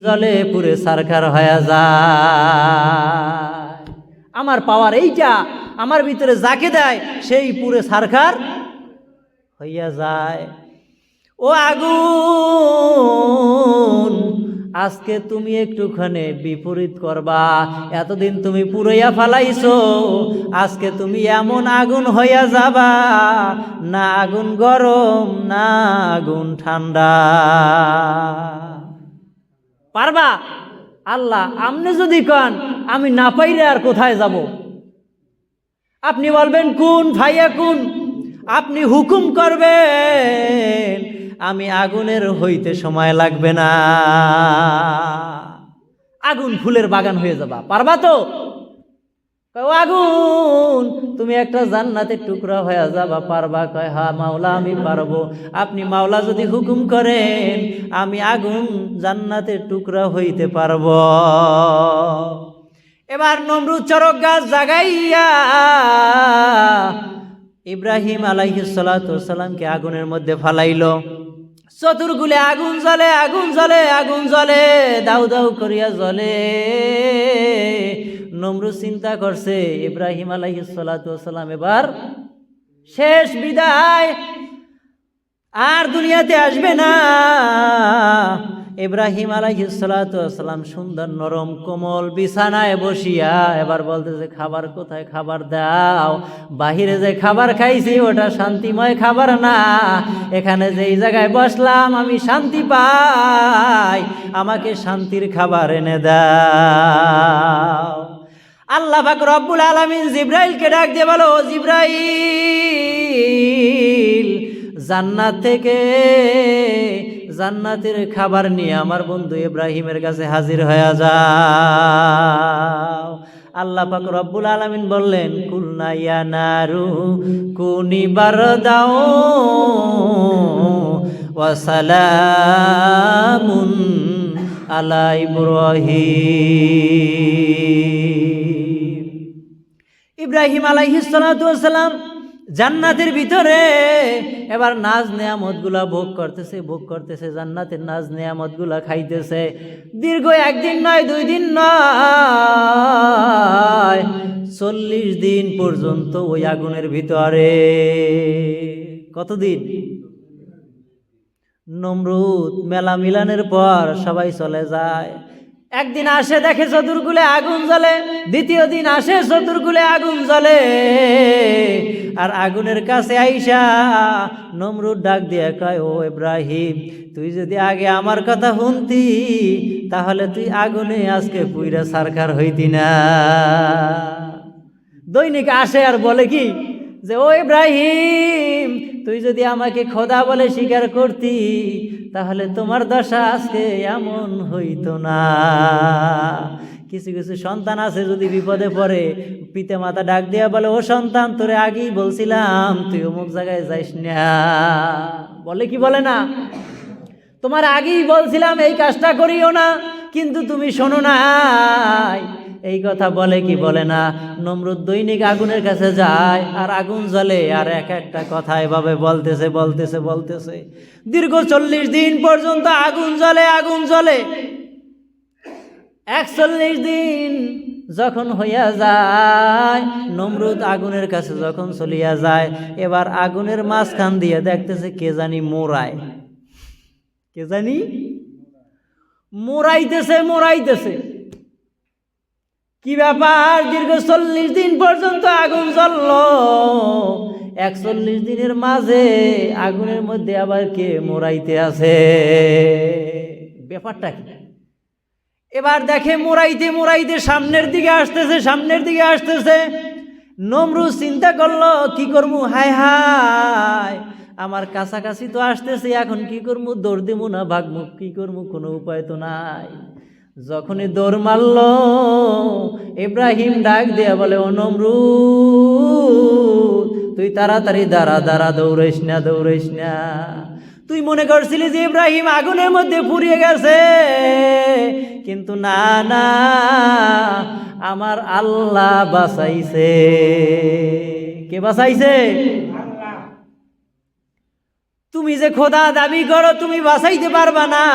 জলে পুরে সারখার হয়ে যায়। আমার পাওয়ার এইটা, আমার ভিতরে যাকে দেয় সেই পুরে সারখার হইয়া যায়। ও আগুন, আজকে তুমি একটুখানি বিপরীত করবা। এতদিন তুমি পুড়াইয়া ফালাইছো, আজকে তুমি এমন আগুন হইয়া যাবা, না আগুন গরম না আগুন ঠান্ডা। পারবা? আল্লাহ আমনে যদি কন আমি না পাইলে আর কোথায় যাব? আপনি বলবেন কোন ভাইয়া কোন, আপনি হুকুম করবেন, আমি আগুনের হইতে সময় লাগবে না, আগুন ফুলের বাগান হয়ে যাবা। পারবা তো? আগুন তুমি একটা জান্নাতের টুকরা হয়ে যাবা। পারবা? কয় হ্যাঁ মাওলা আমি পারবো। আপনি মাওলা যদি হুকুম করেন আমি আগুন জান্নাতের টুকরা হইতে পারবো। এবার নমরুদ চরক গাছ জাগাইয়া ইব্রাহিম আলাইহিস সালাতু ওয়াস সালামকে আগুনের মধ্যে ফালাইলো। চতুর্গুলে আগুন জ্বলে, আগুন জ্বলে, আগুন জ্বলে, দাউ দাউ করিয়া জ্বলে। নমরুদ চিন্তা করছে ইব্রাহিম আলাইহিস সালাতু ওয়াস সালাম এবার শেষ বিদায়, আর দুনিয়াতে আসবে না। ইব্রাহিম আলাইহিস সালাতু ওয়াস সালাম সুন্দর নরম কোমল বিছানায় বসিয়া এবার বলতেছে খাবার কোথায়, খাবার দাও। বাহিরে যে খাবার খাইছি ওটা শান্তিময় খাবার না, এখানে যেই জায়গায় বসলাম আমি শান্তি পাই, আমাকে শান্তির খাবার এনে দাও। আল্লাহ পাক রব্বুল আলামিন জিব্রাইলকে ডাক দিয়ে বলো, জিব্রাইল জান্নাত থেকে জান্নাতের খাবার নিয়ে আমার বন্ধু ইব্রাহিমের কাছে হাজির হয়ে যাও। আল্লাহ পাক রব্বুল আলামিন বললেন, কুলনা ইয়া নারু কুনি বারদাও ওয়া সালামুন আলা ইব্রাহিম। ইব্রাহিম আলাইহিস সালাতু ওয়াস সালাম জান্নাতের ভিতরে এবার নাজ নেয়ামতগুলা ভোগ করতেছে, ভোগ করতেছে, জান্নাতের নাজ নেয়ামতগুলা খাইতেছে। দীর্ঘ একদিন নয়, 2 দিন নয়, 40 দিন পর্যন্ত ওই আগুনের ভিতরে। কতদিন? নমরুদ মেলা মিলানের পর সবাই চলে যায়। একদিন আসে দেখে চতুর্গুলে আগুন জ্বলে, দ্বিতীয় দিন আসে চতুর্গুলে আগুন জ্বলে। আর আগুনের কাছে আইসা নমরুদ ডাক দিয়ে কয়, ও ইব্রাহিম তুই যদি আগে আমার কথা শুনতি তাহলে তুই আগুনে আজকে পুইরা সারখার হইতি না। দৈনিক আসে আর বলে কি যে ও ইব্রাহিম তুই যদি আমাকে খোদা বলে স্বীকার করতি তাহলে তোমার দশা আজকে এমন হইতো না। কিছু কিছু সন্তান আছে যদি বিপদে পড়ে পিতা মাতা ডাক দিয়া বলে, ও সন্তান তোরে আগেই বলছিলাম তুই অমুক জায়গায় যাইস না। বলে কি বলে না? তোমার আগেই বলছিলাম এই কাজটা করিও না, কিন্তু তুমি শোনো নাই। এই কথা বলে কি বলে না? নমরুদ দৈনিক আগুনের কাছে যায় আর আগুন জ্বলে আর এক একটা কথা এভাবে বলতেছে বলতেছে বলতেছে। দীর্ঘ 40 দিন পর্যন্ত আগুন জ্বলে, আগুন জ্বলে। 41 দিন যখন হইয়া যায়, নমরুদ আগুনের কাছে যখন চলিয়া যায়, এবার আগুনের মাঝখান দিয়ে দেখতেছে কে জানি মোড়ায়, কে জানি মোড়াইতেছে মোড়াইতেছে। কি ব্যাপার? দীর্ঘ 40 দিন পর্যন্ত আগুন জ্বললো, 41 দিনের মাঝে আগুনের মধ্যে আবার কে মোড়াইতে আছে? ব্যাপারটা কি? এবার দেখে মোড়াইতে মোড়াইতে সামনের দিকে আসতেছে, সামনের দিকে আসতেছে। নমরুদ চিন্তা করলো কি করবো, হায় হায় আমার কাছাকাছি তো আসতেছে, এখন কি করবো? দৌড় দেবো না ভাগবো, কি করবো? কোনো উপায় তো নাই। যখনই দৌড় মারল ইব্রাহিম ডাক দিয়া বলে, ও নমরুদ তুই তাড়াতাড়ি দাঁড়া দাঁড়া, দৌড়াইস না দৌড়াইস না। তুই মনে করছিলি যে ইব্রাহিম আগুনের মধ্যে পুড়িয়ে গেছে, কিন্তু না না, আমার আল্লাহ বাঁচাইছে। কে বাঁচাইছে? তুমি যে খোদা দাবি করো তুমি বাঁচাইতে পারবা না,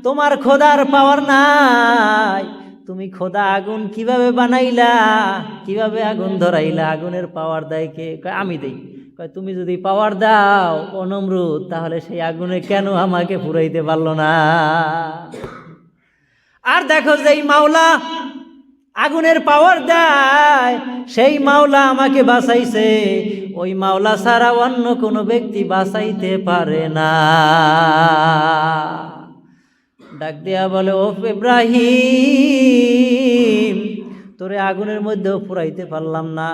তোমার খোদার পাওয়ার নাই, তুমি খোদা আগুন কিভাবে বানাইলা, কিভাবে আগুন ধরাইলা, আগুনের পাওয়ার দেয় কে? কয় আমি দেই। কয় তুমি যদি পাওয়ার দাও ও নমরুদ, তাহলে সেই আগুনে কেন আমাকে পুরাইতে পারলো না? আর দেখো যেই মাওলা আগুনের পাওয়ার দেয়, সেই মাওলা আমাকে বাঁচাইছে, ওই মাওলা ছাড়া অন্য কোনো ব্যক্তি বাঁচাইতে পারে না। ডাক দিয়া বলে, ও ইব্রাহিম, তোরে আগুনের মধ্যেও পুরাইতে পারলাম না।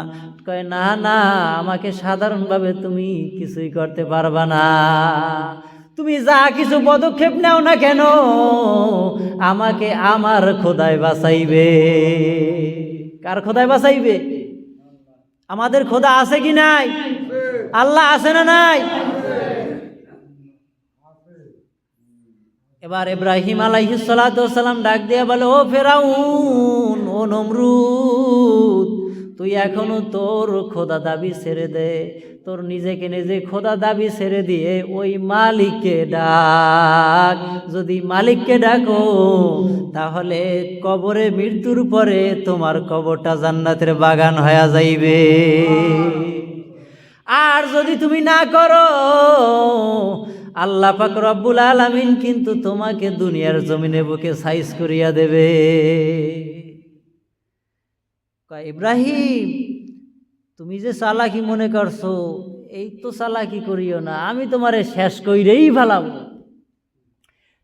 কয় না না, আমাকে সাধারণভাবে তুমি কিছুই করতে পারবা না, তুমি যা কিছু পদক্ষেপ নাও না কেন, আমাকে আমার খোদায় বাঁচাইবে। কার খোদায় বাঁচাইবে? আমাদের খোদা আছে কি নাই? আল্লাহ আছে না নাই? এবার ইব্রাহিম আলাইহিস সালাতু ওয়াস সালাম ডাক দিয়ে বলে, ও ফেরাউন, ও নমরুদ, তুই এখনো তোর খোদা দাবি ছেড়ে দে, তোর নিজেকে নিজে খোদা দাবি ছেড়ে দিয়ে ওই মালিককে ডাক। যদি মালিককে ডাকো, তাহলে কবরে মৃত্যুর পরে তোমার কবরটা জান্নাতের বাগান হয়ে যাইবে। আর যদি তুমি না করো, আল্লাহ পাক রব্বুল আলামিন কিন্তু তোমাকে দুনিয়ার জমিনে বুকে সাইজ করিয়া দেবে। কয় ইব্রাহিম, তুমি যে চালাকি মনে করছো, এই তো চালাকি করিও না, আমি তোমারে শেষ কইরেই ফেলাবো।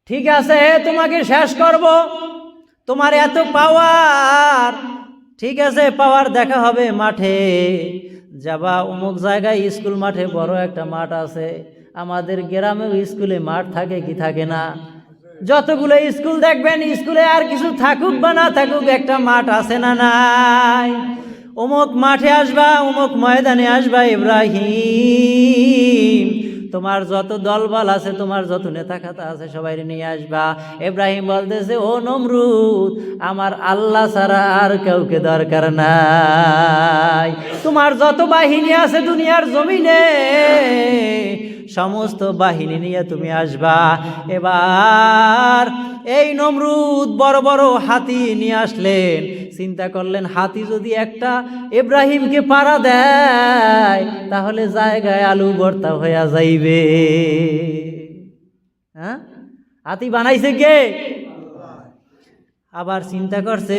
ঠিক আছে, তোমাকে শেষ করব, তোমার এত পাওয়ার, ঠিক আছে, পাওয়ার দেখা হবে মাঠে যাবা, অমুক জায়গায় স্কুল মাঠে, বড় একটা মাঠ আছে, আমাদের গ্রামেও স্কুলে মাঠ থাকে কি থাকে না? যতগুলো স্কুল দেখবেন, স্কুলে আর কিছু থাকুক বা না থাকুক, একটা মাঠ আছে না নাই? অমুক মাঠে আসবা, অমুক ময়দানে আসবা ইব্রাহিম, তোমার যত দলবল আছে, তোমার যত নেতা খাতা আছে, সবাই নিয়ে আসবা। ইব্রাহিম বলতেছে, ও নমরুদ, আমার আল্লাহ ছাড়া আর কাউকে দরকার নাই, তোমার যত বাহিনী আছে দুনিয়ার জমিনে, সমস্ত বাহিনী নিয়ে তুমি আসবা। এবার এই নমরুদ বড় বড় হাতি নিয়ে আসলেন, চিন্তা করলেন হাতি যদি একটা ইব্রাহিমকে পাড়া দেয়, তাহলে জায়গায় আলু ভর্তা হইয়া যাইবে। হ্যাঁ, হাতি বানাইছে কে? আবার চিন্তা করছে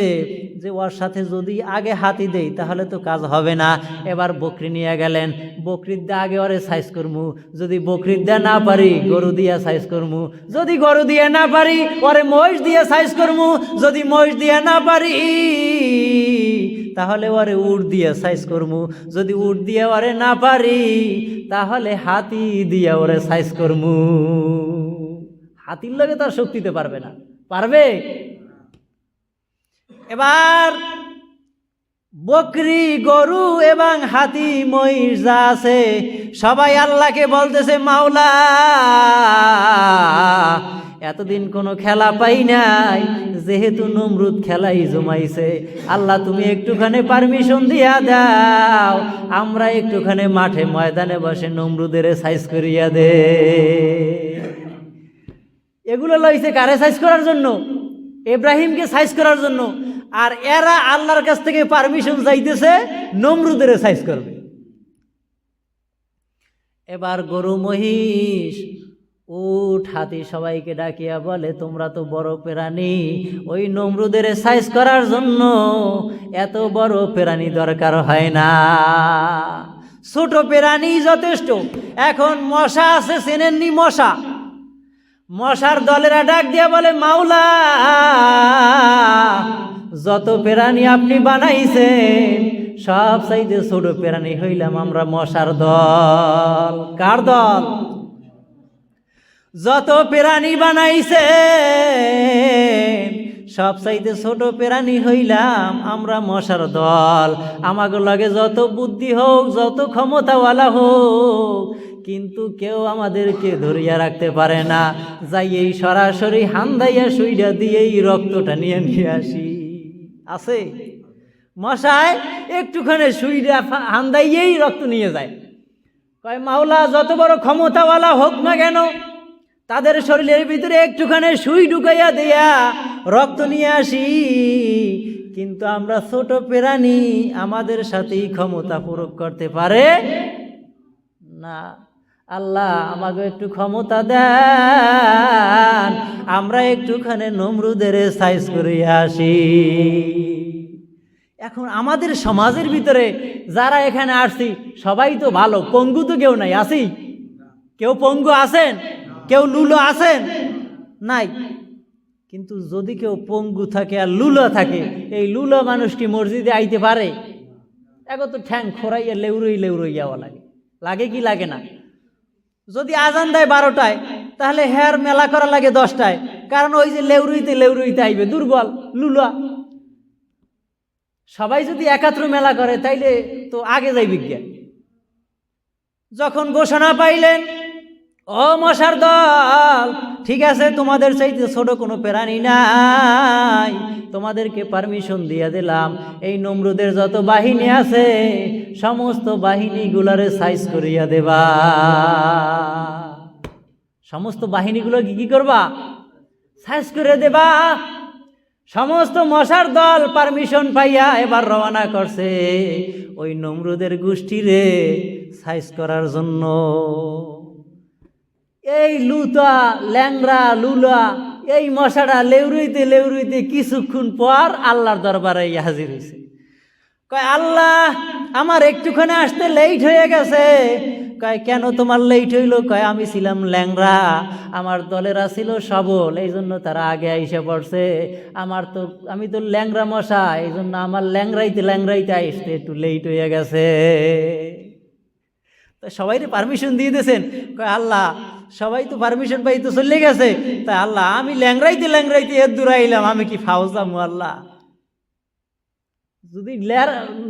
যে ওর সাথে যদি আগে হাতি দেই তাহলে তো কাজ হবে না। এবার বকরি নিয়ে গেলেন, বকরির দিয়ে আগে ওরে সাইজ করমু, যদি বকরির দিয়ে না পারি গরু দিয়ে সাইজ করমু, যদি গরু দিয়ে না পারি ওরে মহিষ দিয়ে সাইজ করমু, যদি মহিষ দিয়ে না পারি তাহলে ওরে উট দিয়ে সাইজ করমু, যদি উট দিয়ে ওরে না পারি তাহলে হাতি দিয়ে ওরে সাইজ করমু। হাতির লগে তার শক্তিতে পারবে না, পারবে? এবার বকরি, গরু এবং হাতি, মহিষ যা আছে সবাই আল্লাহকে বলতেছে, মাওলা, এতদিন কোনো খেলা পাই নাই, যেহেতু নমরুদ খেলাই জমাইছে, আল্লাহ তুমি একটুখানি পারমিশন দিয়া দাও, আমরা একটুখানি মাঠে ময়দানে বসে নমরুদের সাইজ করিয়া দে। এগুলো লইছে কারে সাইজ করার জন্য? ইব্রাহিমকে সাইজ করার জন্য। আর এরা আল্লাহর কাছ থেকে পারমিশন চাইতেছে নমরুদের সাইজ করবে। এবার গরু, মহিষ, উট, হাতি সবাইকে ডাকিয়া বলে, তোমরা তো বড় প্রাণী, ওই নমরুদের সাইজ করার জন্য এত বড় প্রাণী দরকার হয় না, ছোট প্রাণী যথেষ্ট। এখন মশা আছে, চেনেননি মশা? মশার দলেরা ডাক দিয়া বলে, মাওলা, যত প্রাণী আপনি বানাইছেন সব চাইতে ছোট প্রাণী হইলাম আমরা মশার দল। কার দল? যত প্রাণী বানাইছেন সব চাইতে ছোট প্রাণী হইলাম আমরা মশার দল। আমাকে লগে যত বুদ্ধি হোক, যত ক্ষমতাওয়ালা হোক, কিন্তু কেউ আমাদেরকে ধরিয়া রাখতে পারে না। যাই এই সরাসরি হান্দাইয়া সুইডা দিয়েই রক্তটা নিয়ে নিয়ে আসি। আছে মশায় একটুখানি সুইডা হান্দাইয়েই রক্ত নিয়ে যায়। কয় মাওলা, যত বড় ক্ষমতাওয়ালা হোক না কেন, তাদের শরীরের ভিতরে একটুখানি সুই ঢুকাইয়া দিয়া রক্ত নিয়ে আসি, কিন্তু আমরা ছোট প্রাণী, আমাদের সাথেই ক্ষমতা প্রয়োগ করতে পারে না। আল্লাহ আমাকে একটু ক্ষমতা দেন, আমরা একটুখানি নমরুদের সাইজ করে আসি। এখন আমাদের সমাজের ভিতরে যারা এখানে আসছি সবাই তো ভালো, পঙ্গু তো কেউ নাই, আসি? কেউ পঙ্গু আছেন? কেউ লুলো আছেন? নাই। কিন্তু যদি কেউ পঙ্গু থাকে আর লুলো থাকে, এই লুলো মানুষ কি মসজিদে আইতে পারে? এখন তো ঠ্যাং খোরাইয়া লেউরই যাওয়া লাগে, লাগে কি লাগে না? যদি আজান দেয় 12টায়, তাহলে হেয়ার মেলা করা লাগে 10টায়, কারণ ওই যে লেউরইতে আইবে দুর্বল লুলা। সবাই যদি একাত্র মেলা করে তাইলে তো আগে যাই বিজ্ঞান। যখন ঘোষণা পাইলেন, ও মশার দল, ঠিক আছে, তোমাদের চাইতে ছোট কোনো প্রাণী নাই, তোমাদেরকে পারমিশন দিয়ে দিলাম, এই নমরুদের যত বাহিনী আছে সমস্ত বাহিনীগুলোরে সাইজ করিয়া দেবা। সমস্ত বাহিনীগুলো কি করবা? সাইজ করে দেবা। সমস্ত মশার দল পারমিশন পাইয়া এবার রওনা করছে ওই নমরুদের গোষ্ঠীরে সাইজ করার জন্য। এই লুতা ল্যাংরা লুলা এই মশাটা লেউরইতে কিছুক্ষণ পর আল্লাহর দরবারে হাজির হয়েছে। কয়, আল্লাহ আমার একটুখানি আসতে লেট হয়ে গেছে। কয়, কেন তোমার লেট হইল? কয়, আমি ছিলাম ল্যাংরা, আমার দলেরা ছিল সবল, এই জন্য তারা আগে আইসে পড়ছে। আমি তো ল্যাংরা মশা, এই জন্য আমার ল্যাংরাইতে আসতে একটু লেট হয়ে গেছে। তো সবাইরে পারমিশন দিয়ে দিয়েছেন। কয়, আল্লাহ সবাই তো পারমিশন পাই তো চলে গেছে, তা আল্লাহ আমি ল্যাংরাইতে এর দূর আইলাম, আমি কি ফাউজামু? আল্লাহ যদি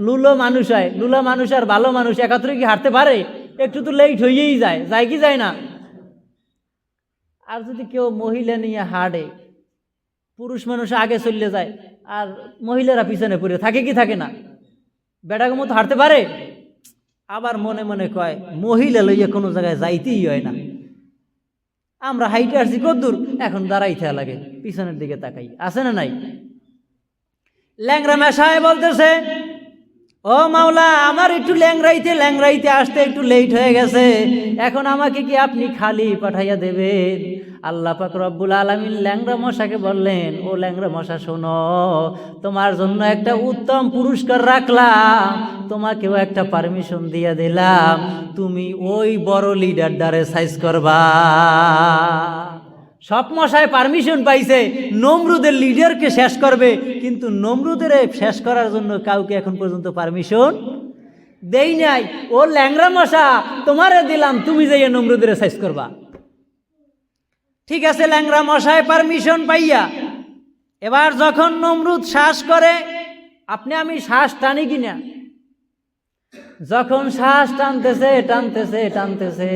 লুলো মানুষ হয়, লুলা মানুষ আর ভালো মানুষ একাত্রে কি হারতে পারে? একটু তো লেট হইয়েই যায় কি যায় না? আর যদি কেউ মহিলা নিয়ে হাঁটে, পুরুষ মানুষ আগে চলে যায় আর মহিলারা পিছনে পড়ে থাকে কি থাকে না? বেটাকে মতো হাঁটতে পারে? আবার মনে মনে কয়, মহিলা লইয়া কোনো জায়গায় যাইতেই হয় না, আমরা হাইটে আসছি কদ্দূর, এখন দাঁড়াইতে লাগে, পিছনের দিকে তাকাই, আছে না নাই? ল্যাংরা মেশায় বলতেছে, ও মাওলা, আমার একটু ল্যাংরাইতে আসতে একটু লেট হয়ে গেছে, এখন আমাকে কি আপনি খালি পাঠাইয়া দেবেন? আল্লাহ পাক রব্বুল আলামিন ল্যাংরা মশাকে বললেন, ও ল্যাংরা মশা শোনো, তোমার জন্য একটা উত্তম পুরস্কার রাখলাম, তোমাকেও একটা পারমিশন দিয়ে দিলাম, তুমি ওই বড় লিডারটারে সাইজ করবা। সব মশায় পারমিশন পাইছে নমরুদের লিডারকে শেষ করবে, কিন্তু নমরুদের শেষ করার জন্য কাউকে এখন পর্যন্ত পারমিশন দেই নাই। ও ল্যাংরা মশা, তোমারে দিলাম, তুমি যাইয়া নমরুদের শেষ করবা। ঠিক আছে, ল্যাংরা মশায় পারমিশন পাইয়া এবার যখন নমরুদ শ্বাস করে, আমি শ্বাস টানি কিনা, যখন শ্বাস টানতেছে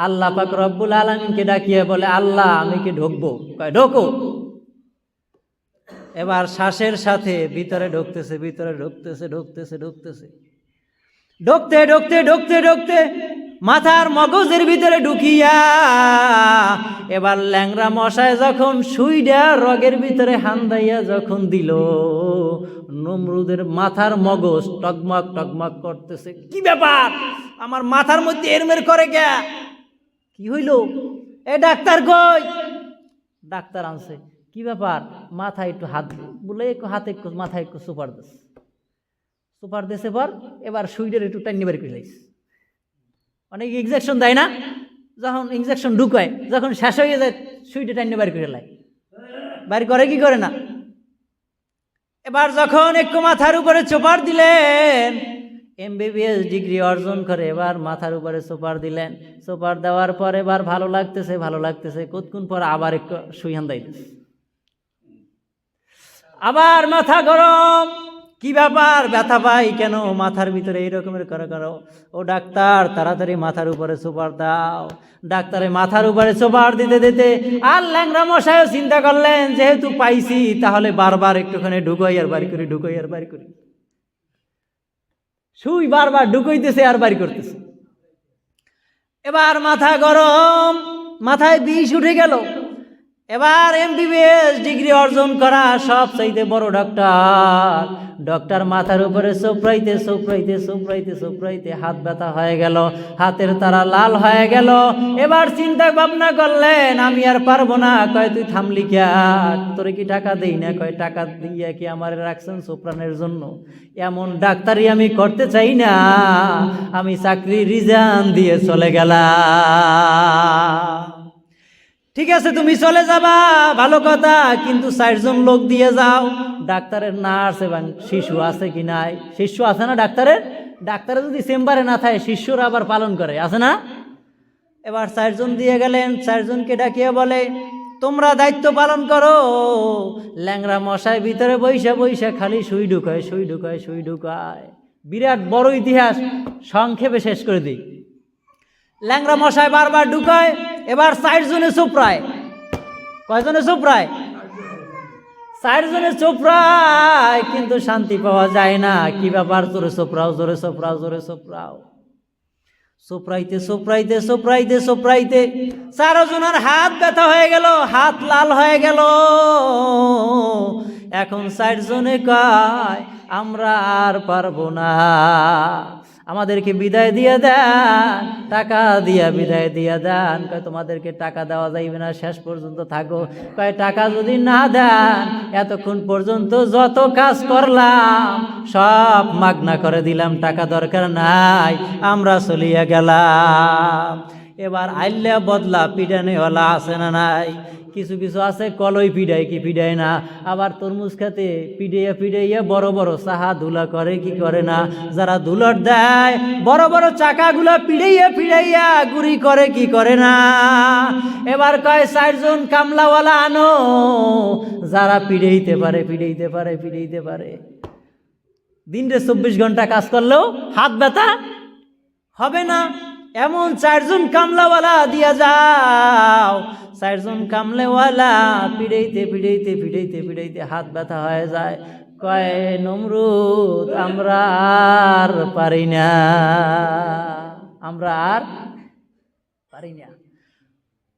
আল্লাহ পাক রব্বুল আলামিনকে ডাকিয়ে বলে, আল্লাহ আমি কি ঢুকবো? কয়, ঢোকো। এবার শ্বাসের সাথে ভিতরে ঢুকতেছে ঢুকতে মাথার মগজের ভিতরে ঢুকিয়া এবার ল্যাংরা মশায় যখন সুইডা রগের ভিতরে হান্দাইয়া যখন দিল, নমরুদের মাথার মগজ টকমক করতেছে। কি ব্যাপার, আমার মাথার মধ্যে এরমের করে কে? কি হইল? এ ডাক্তার কই? ডাক্তার আনছে। কি ব্যাপার? মাথায় একটু হাত বলে হাতে মাথায় একটু সুপার দিয়েছে পর এবার সুইডের একটু টাইনি বাড়ি করে লাইছে। অনেক ইনজেকশন দেয় না, যখন ইনজেকশন ঢুকায়, যখন শেষ হয়ে যায় সুইডে টাইনি বাড়ি করে লাই। বাড়ি করে কি করে না? এবার যখন একটু মাথার উপরে চোপার দিলেন, MBBS ডিগ্রি অর্জন করে এবার মাথার উপরে সোপার দিলেন। সোপার দেওয়ার পর এবার ভালো লাগতেছে কতক্ষণ পর আবার একটু সুইহান দিতেছে, আবার মাথা গরম। কি ব্যাপার, ব্যথা পাই কেন মাথার ভিতরে এই রকমের করো? ও ডাক্তার, তাড়াতাড়ি মাথার উপরে সোপার দাও। ডাক্তারে মাথার উপরে সোপার দিতে আর ল্যাংরা মশাইও চিন্তা করলেন, যেহেতু পাইছি তাহলে বারবার একটুখানি ঢুকাই আর বাড়ি করি। সুই বারবার ঢুকাইতেছে আর বাড়ি করতেছে। এবার মাথা গরম, মাথায় বিষ উঠে গেল। এবার MBBS ডিগ্রি অর্জন করা সব চাইতে বড় ডক্টর, ডক্টর মাথার উপরে চোপড়াইতে চোপড়াইতে চোপড়াইতে চোপড়াইতে হাত ব্যথা হয়ে গেল, হাতের তারা লাল হয়ে গেল। এবার চিন্তা ভাবনা করলেন আমি আর পারবো না। কয় তুই থামলি কে, তোরে কি টাকা দেই না? কয় টাকা দিয়ে কি আমার রাখছেন চোপড়ানোর জন্য? এমন ডাক্তারি আমি করতে চাই না, আমি চাকরি রিজাইন দিয়ে চলে গেলাম। ঠিক আছে তুমি চলে যাবা, ভালো কথা, কিন্তু 4 জন লোক দিয়ে যাও। ডাক্তারের নার্স এবং শিশু আছে কি নাই? শিষ্য আছে না ডাক্তারের? ডাক্তারের যদি চেম্বারে না থাকে শিষ্যরা আবার পালন করে, আছে না? এবার 4 জন দিয়ে গেলেন। 4 জনকে ডাকিয়ে বলে তোমরা দায়িত্ব পালন করো। ল্যাংরা মশাই ভিতরে বৈশা বৈশা খালি সুই ঢুকায় সুই ঢুকায় সুই ঢুকায়। বিরাট বড় ইতিহাস, সংক্ষেপে শেষ করে দিই। ল্যাংরা মশাই বারবার ঢুকায়। এবার 4 জনে চোপড়ায়। কয়জনে চোপড়ায়? 4 জনে চোপড়ায়, কিন্তু শান্তি পাওয়া যায় না। কি ব্যাপার? জোরে চোপড়াও, জোরে চোপড়াও, জোরে চোপড়াও। চোপড়াইতে চোপড়াইতে চোপড়াইতে চোপড়াইতে 4 জনের হাত ব্যথা হয়ে গেল, হাত লাল হয়ে গেল। এখন 4 জনে কয় আমরা আর পারবো না, আমাদেরকে বিদায় দিয়ে দেন, টাকা দিয়া বিদায় দিয়ে দেন। কয় তোমাদেরকে টাকা দেওয়া যাইবে না, শেষ পর্যন্ত থাকো। কয় টাকা যদি না দেন এতক্ষণ পর্যন্ত যত কাজ করলাম সব মাগনা করে দিলাম, টাকা দরকার নাই, আমরা চলিয়া গেলাম। এবার আইল্লা বদলা পিডানেওয়ালা আছে না নাই? কিছু কিছু আছে কলই পিডায়, কি পিডায় না। আবার তরমুজ খেতে পিডাইয়া পিডাইয়া বড় বড় চাহা ধুলা করে, কি করে না। যারা ধুলট দেয় বড় বড় চাকাগুলা পিডাইয়া পিডাইয়া গুড়ি করে, কি করে না। এবার কয় 4 জন কামলাওয়ালা আনো, যারা পিডাইতে পারে পিডাইতে পারে পিডাইতে পারে। দিনরে 24 ঘন্টা কাজ করলেও হাত ব্যথা হবে না, এমন 4 জন কামলাওয়ালা দিয়া যাও। 4 জন কামলাওয়ালা পিড়াইতে পিড়াইতে পিড়াইতে পিড়াইতে হাত ব্যথা হয়ে যায়। কয় নমরুদ আমরা আর পারি না, আমরা আর পারি না।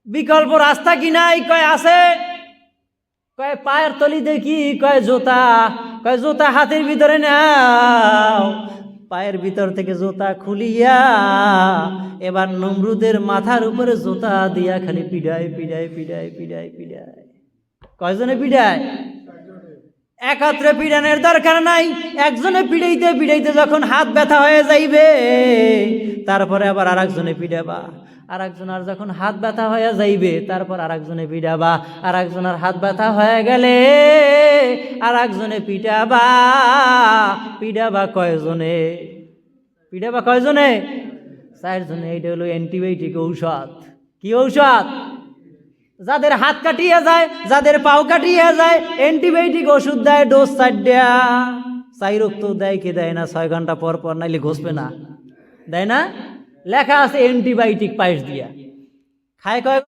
বিকল্প রাস্তা কি নাই? কয় আছে। কয় পায়ের তলি দেখি, কয় জুতা। কয় জুতা হাতের ভিতরে নাও। পায়ের ভিতর থেকে জুতা খুলিয়া এবার নমরুদের মাথার উপরে জুতা দিয়া খালি পিড়ায় পিড়ায় পিড়ায় পিড়ায় পিড়ায়। কয়জনে পিড়ায়? একত্রে পিড়ানোর দরকার নাই। একজনে পিড়াইতে পিড়াইতে যখন হাত ব্যথা হয়ে যাইবে তারপরে আবার আরেকজনে পিড়াবা। আরেকজনের যখন হাত ব্যথা হয়ে যাইবে তারপর আরেকজনে পিড়াবা। আরেকজনের হাত ব্যথা হয়ে গেলে আরেকজনে পিটাবা। পিড়াবা কয়জনে? পিড়াবা কয়জনে? 4 জনে। এইটা হলো অ্যান্টিবায়োটিক ঔষধ। কি ঔষধ? যাদের হাত কাটিয়ে যায়, যাদের পাও কাটিয়ে যায়, অ্যান্টিবায়োটিক ওষুধ দেয়, ডোজ 4 দেয়া। 4 রক্ত দেয় কি দেয় না? 6 ঘন্টা পর পর, নাইলে ঘষবে না, দেয় না? লেখা আছে অ্যান্টিবায়োটিক পায়েস দিয়া। খায় কয়?